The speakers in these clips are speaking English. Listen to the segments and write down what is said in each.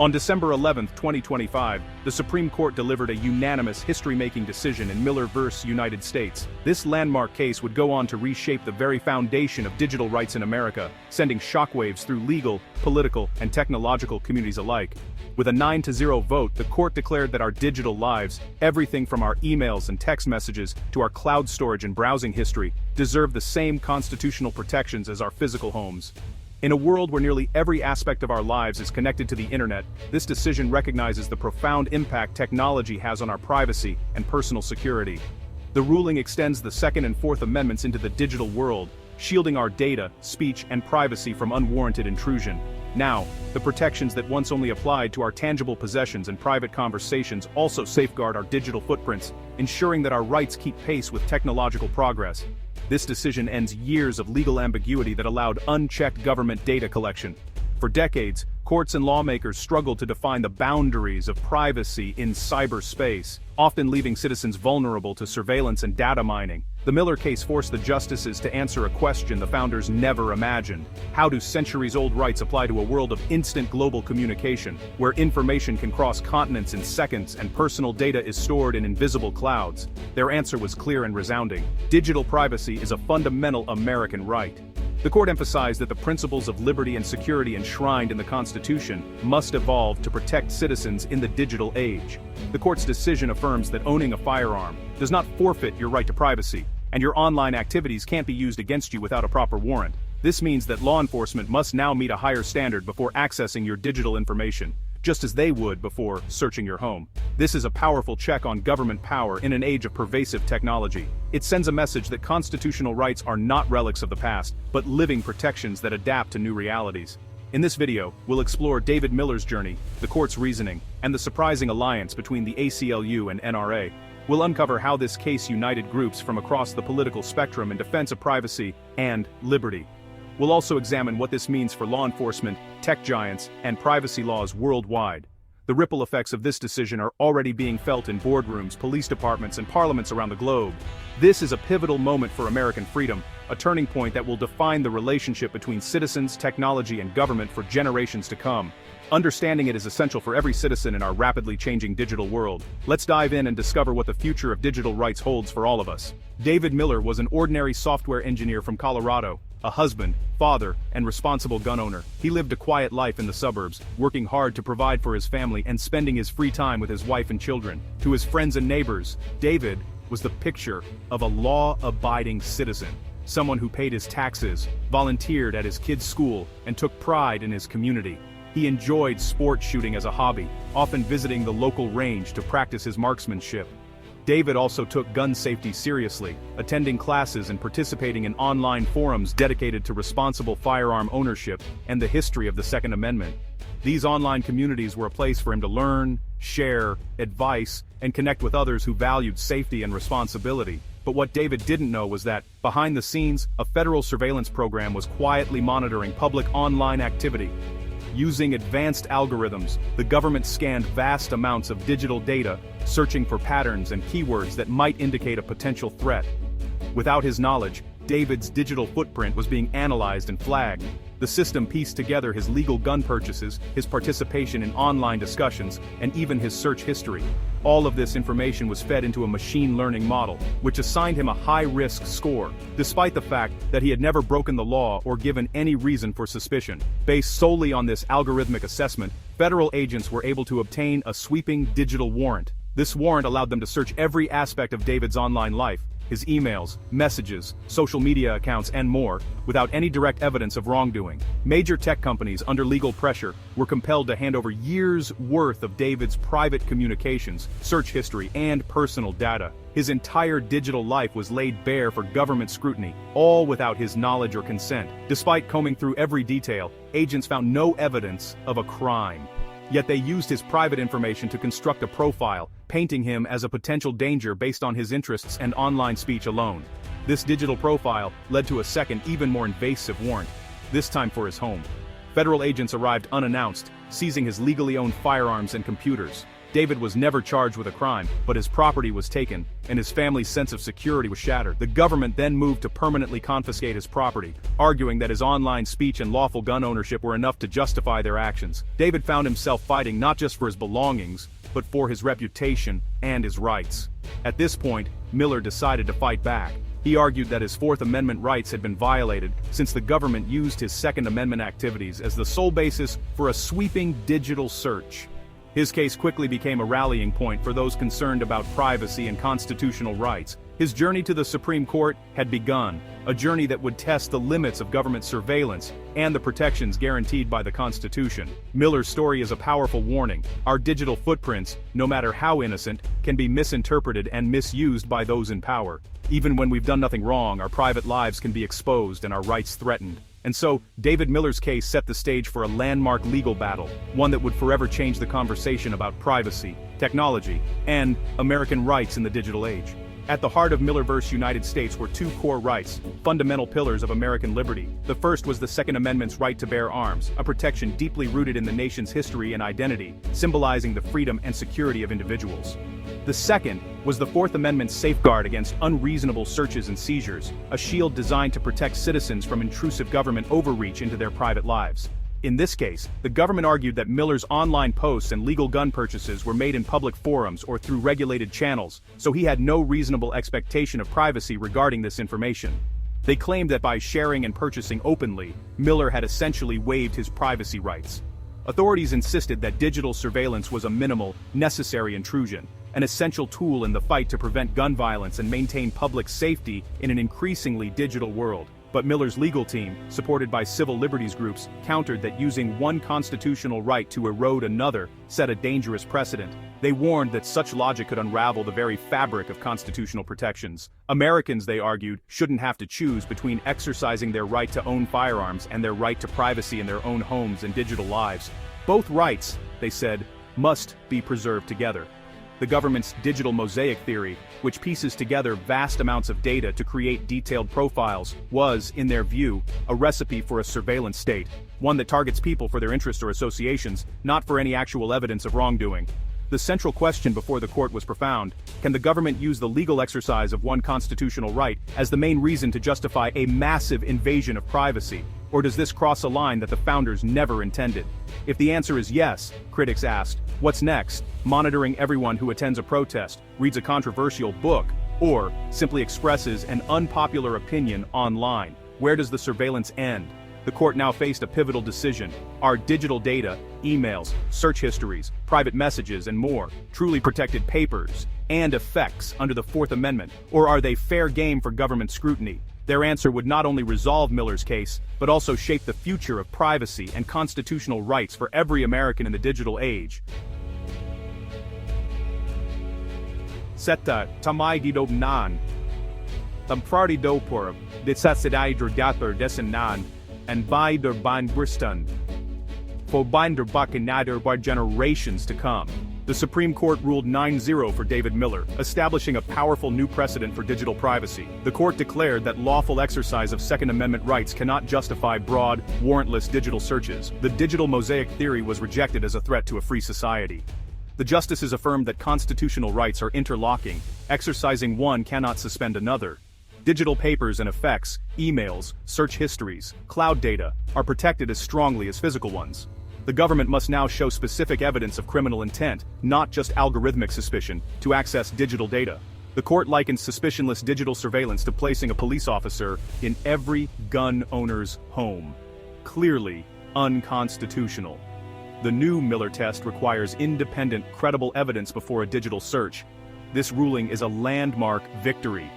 On December 11, 2025, the Supreme Court delivered a unanimous history-making decision in Miller v. United States. This landmark case would go on to reshape the very foundation of digital rights in America, sending shockwaves through legal, political, and technological communities alike. With a 9-0 vote, the court declared that our digital lives, everything from our emails and text messages to our cloud storage and browsing history, deserve the same constitutional protections as our physical homes. In a world where nearly every aspect of our lives is connected to the internet, this decision recognizes the profound impact technology has on our privacy and personal security. The ruling extends the Second and Fourth Amendments into the digital world, shielding our data, speech, and privacy from unwarranted intrusion. Now, the protections that once only applied to our tangible possessions and private conversations also safeguard our digital footprints, ensuring that our rights keep pace with technological progress. This decision ends years of legal ambiguity that allowed unchecked government data collection. For decades, courts and lawmakers struggled to define the boundaries of privacy in cyberspace, often leaving citizens vulnerable to surveillance and data mining. The Miller case forced the justices to answer a question the founders never imagined. How do centuries-old rights apply to a world of instant global communication, where information can cross continents in seconds and personal data is stored in invisible clouds? Their answer was clear and resounding. Digital privacy is a fundamental American right. The court emphasized that the principles of liberty and security enshrined in the Constitution must evolve to protect citizens in the digital age. The court's decision affirms that owning a firearm does not forfeit your right to privacy, and your online activities can't be used against you without a proper warrant. This means that law enforcement must now meet a higher standard before accessing your digital information, just as they would before searching your home. This is a powerful check on government power in an age of pervasive technology. It sends a message that constitutional rights are not relics of the past, but living protections that adapt to new realities. In this video, we'll explore David Miller's journey, the court's reasoning, and the surprising alliance between the ACLU and NRA. We'll uncover how this case united groups from across the political spectrum in defense of privacy and liberty. We'll also examine what this means for law enforcement, tech giants, and privacy laws worldwide. The ripple effects of this decision are already being felt in boardrooms, police departments, and parliaments around the globe. This is a pivotal moment for American freedom, a turning point that will define the relationship between citizens, technology, and government for generations to come. Understanding it is essential for every citizen in our rapidly changing digital world. Let's dive in and discover what the future of digital rights holds for all of us. David Miller was an ordinary software engineer from Colorado, a husband, father, and responsible gun owner. He lived a quiet life in the suburbs, working hard to provide for his family and spending his free time with his wife and children. To his friends and neighbors, David was the picture of a law-abiding citizen, someone who paid his taxes, volunteered at his kids' school, and took pride in his community. He enjoyed sport shooting as a hobby, often visiting the local range to practice his marksmanship. David also took gun safety seriously, attending classes and participating in online forums dedicated to responsible firearm ownership and the history of the Second Amendment. These online communities were a place for him to learn, share, advice, and connect with others who valued safety and responsibility. But what David didn't know was that, behind the scenes, a federal surveillance program was quietly monitoring public online activity. Using advanced algorithms, the government scanned vast amounts of digital data, searching for patterns and keywords that might indicate a potential threat. Without his knowledge, David's digital footprint was being analyzed and flagged. The system pieced together his legal gun purchases, his participation in online discussions, and even his search history. All of this information was fed into a machine learning model, which assigned him a high-risk score, despite the fact that he had never broken the law or given any reason for suspicion. Based solely on this algorithmic assessment, federal agents were able to obtain a sweeping digital warrant. This warrant allowed them to search every aspect of David's online life, his emails, messages, social media accounts, and more, without any direct evidence of wrongdoing. Major tech companies, under legal pressure, were compelled to hand over years' worth of David's private communications, search history, and personal data. His entire digital life was laid bare for government scrutiny, all without his knowledge or consent. Despite combing through every detail, agents found no evidence of a crime. Yet they used his private information to construct a profile, painting him as a potential danger based on his interests and online speech alone. This digital profile led to a second, even more invasive warrant, this time for his home. Federal agents arrived unannounced, seizing his legally owned firearms and computers. David was never charged with a crime, but his property was taken, and his family's sense of security was shattered. The government then moved to permanently confiscate his property, arguing that his online speech and lawful gun ownership were enough to justify their actions. David found himself fighting not just for his belongings, but for his reputation and his rights. At this point, Miller decided to fight back. He argued that his Fourth Amendment rights had been violated since the government used his Second Amendment activities as the sole basis for a sweeping digital search. His case quickly became a rallying point for those concerned about privacy and constitutional rights. His journey to the Supreme Court had begun, a journey that would test the limits of government surveillance and the protections guaranteed by the Constitution. Miller's story is a powerful warning. Our digital footprints, no matter how innocent, can be misinterpreted and misused by those in power. Even when we've done nothing wrong, our private lives can be exposed and our rights threatened. And so, David Miller's case set the stage for a landmark legal battle, one that would forever change the conversation about privacy, technology, and American rights in the digital age. At the heart of Miller v. United States were two core rights, fundamental pillars of American liberty. The first was the Second Amendment's right to bear arms, a protection deeply rooted in the nation's history and identity, symbolizing the freedom and security of individuals. The second was the Fourth Amendment's safeguard against unreasonable searches and seizures, a shield designed to protect citizens from intrusive government overreach into their private lives. In this case, the government argued that Miller's online posts and legal gun purchases were made in public forums or through regulated channels, so he had no reasonable expectation of privacy regarding this information. They claimed that by sharing and purchasing openly, Miller had essentially waived his privacy rights. Authorities insisted that digital surveillance was a minimal, necessary intrusion, an essential tool in the fight to prevent gun violence and maintain public safety in an increasingly digital world. But Miller's legal team, supported by civil liberties groups, countered that using one constitutional right to erode another set a dangerous precedent. They warned that such logic could unravel the very fabric of constitutional protections. Americans, they argued, shouldn't have to choose between exercising their right to own firearms and their right to privacy in their own homes and digital lives. Both rights, they said, must be preserved together. The government's digital mosaic theory, which pieces together vast amounts of data to create detailed profiles, was, in their view, a recipe for a surveillance state, one that targets people for their interests or associations, not for any actual evidence of wrongdoing. The central question before the court was profound: can the government use the legal exercise of one constitutional right as the main reason to justify a massive invasion of privacy? Or does this cross a line that the founders never intended? If the answer is yes, critics asked, what's next? Monitoring everyone who attends a protest, reads a controversial book, or simply expresses an unpopular opinion online? Where does the surveillance end? The court now faced a pivotal decision. Are digital data, emails, search histories, private messages, and more truly protected papers and effects under the Fourth Amendment, or are they fair game for government scrutiny? Their answer would not only resolve Miller's case, but also shape the future of privacy and constitutional rights for every American in the digital age. Seta tamay didobnan. Tamprari dopor, ditsasidai drogator desenan, and by der Bindbristan. For binder bakinader by generations to come. The Supreme Court ruled 9-0 for David Miller, establishing a powerful new precedent for digital privacy. The court declared that lawful exercise of Second Amendment rights cannot justify broad, warrantless digital searches. The digital mosaic theory was rejected as a threat to a free society. The justices affirmed that constitutional rights are interlocking, exercising one cannot suspend another. Digital papers and effects, emails, search histories, cloud data, are protected as strongly as physical ones. The government must now show specific evidence of criminal intent, not just algorithmic suspicion, to access digital data. The court likens suspicionless digital surveillance to placing a police officer in every gun owner's home. Clearly unconstitutional. The new Miller test requires independent, credible evidence before a digital search. This ruling is a landmark victory.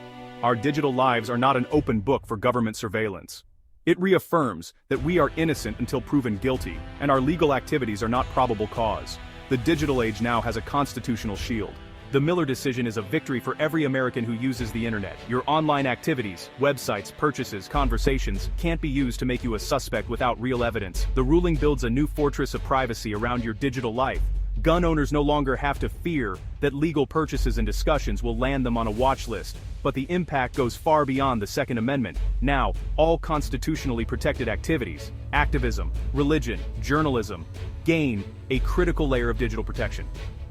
Our digital lives are not an open book for government surveillance. It reaffirms that we are innocent until proven guilty, and our legal activities are not probable cause. The digital age now has a constitutional shield. The Miller decision is a victory for every American who uses the internet. Your online activities, websites, purchases, conversations can't be used to make you a suspect without real evidence. The ruling builds a new fortress of privacy around your digital life. Gun owners no longer have to fear that legal purchases and discussions will land them on a watch list. But the impact goes far beyond the Second Amendment. Now, all constitutionally protected activities, activism, religion, journalism, gain a critical layer of digital protection.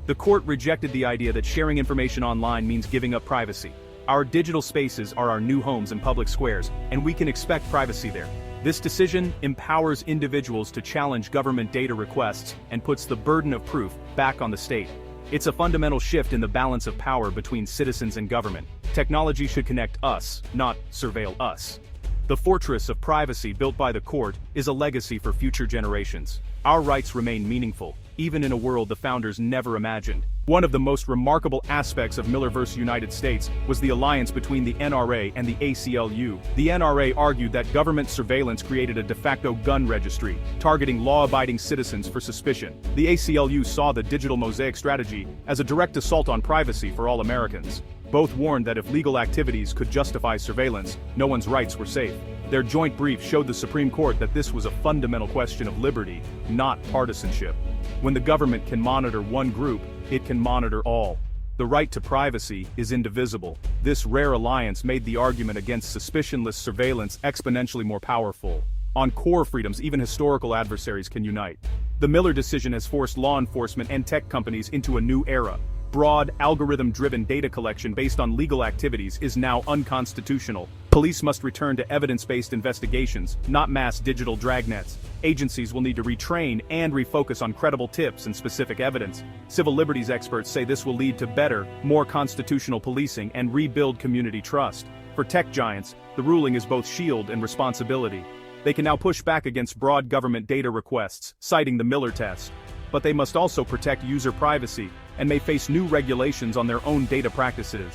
The court rejected the idea that sharing information online means giving up privacy. Our digital spaces are our new homes and public squares, and we can expect privacy there. This decision empowers individuals to challenge government data requests and puts the burden of proof back on the state. It's a fundamental shift in the balance of power between citizens and government. Technology should connect us, not surveil us. The fortress of privacy built by the court is a legacy for future generations. Our rights remain meaningful, even in a world the founders never imagined. One of the most remarkable aspects of Miller v. United States was the alliance between the NRA and the ACLU. The NRA argued that government surveillance created a de facto gun registry, targeting law-abiding citizens for suspicion. The ACLU saw the digital mosaic strategy as a direct assault on privacy for all Americans. Both warned that if legal activities could justify surveillance, no one's rights were safe. Their joint brief showed the Supreme Court that this was a fundamental question of liberty, not partisanship. When the government can monitor one group, it can monitor all. The right to privacy is indivisible. This rare alliance made the argument against suspicionless surveillance exponentially more powerful. On core freedoms, even historical adversaries can unite. The Miller decision has forced law enforcement and tech companies into a new era. Broad, algorithm-driven data collection based on legal activities is now unconstitutional. Police must return to evidence-based investigations, not mass digital dragnets. Agencies will need to retrain and refocus on credible tips and specific evidence. Civil liberties experts say this will lead to better, more constitutional policing and rebuild community trust. For tech giants, the ruling is both shield and responsibility. They can now push back against broad government data requests, citing the Miller test. But they must also protect user privacy and may face new regulations on their own data practices.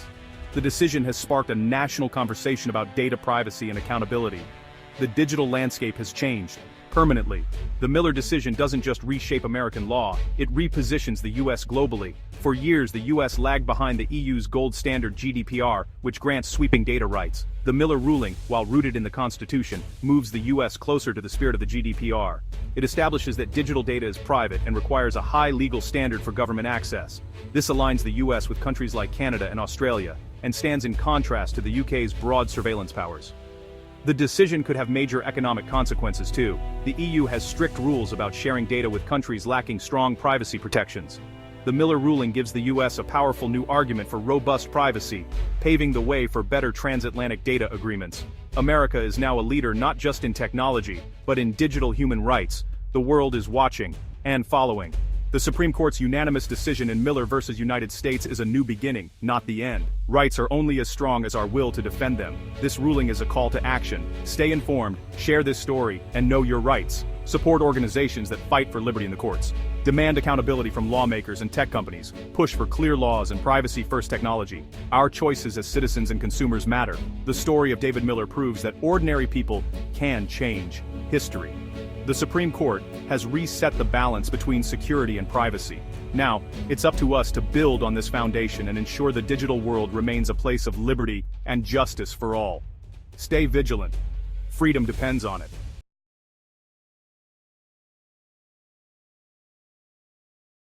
The decision has sparked a national conversation about data privacy and accountability. The digital landscape has changed permanently. The Miller decision doesn't just reshape American law, it repositions the US globally. For years, the US lagged behind the EU's gold standard GDPR, which grants sweeping data rights. The Miller ruling, while rooted in the Constitution, moves the US closer to the spirit of the GDPR. It establishes that digital data is private and requires a high legal standard for government access. This aligns the US with countries like Canada and Australia, and stands in contrast to the UK's broad surveillance powers. The decision could have major economic consequences too. The EU has strict rules about sharing data with countries lacking strong privacy protections. The Miller ruling gives the US a powerful new argument for robust privacy, paving the way for better transatlantic data agreements. America is now a leader not just in technology, but in digital human rights. The world is watching and following. The Supreme Court's unanimous decision in Miller v. United States is a new beginning, not the end. Rights are only as strong as our will to defend them. This ruling is a call to action. Stay informed, share this story, and know your rights. Support organizations that fight for liberty in the courts. Demand accountability from lawmakers and tech companies. Push for clear laws and privacy-first technology. Our choices as citizens and consumers matter. The story of David Miller proves that ordinary people can change history. The Supreme Court has reset the balance between security and privacy. Now, it's up to us to build on this foundation and ensure the digital world remains a place of liberty and justice for all. Stay vigilant. Freedom depends on it.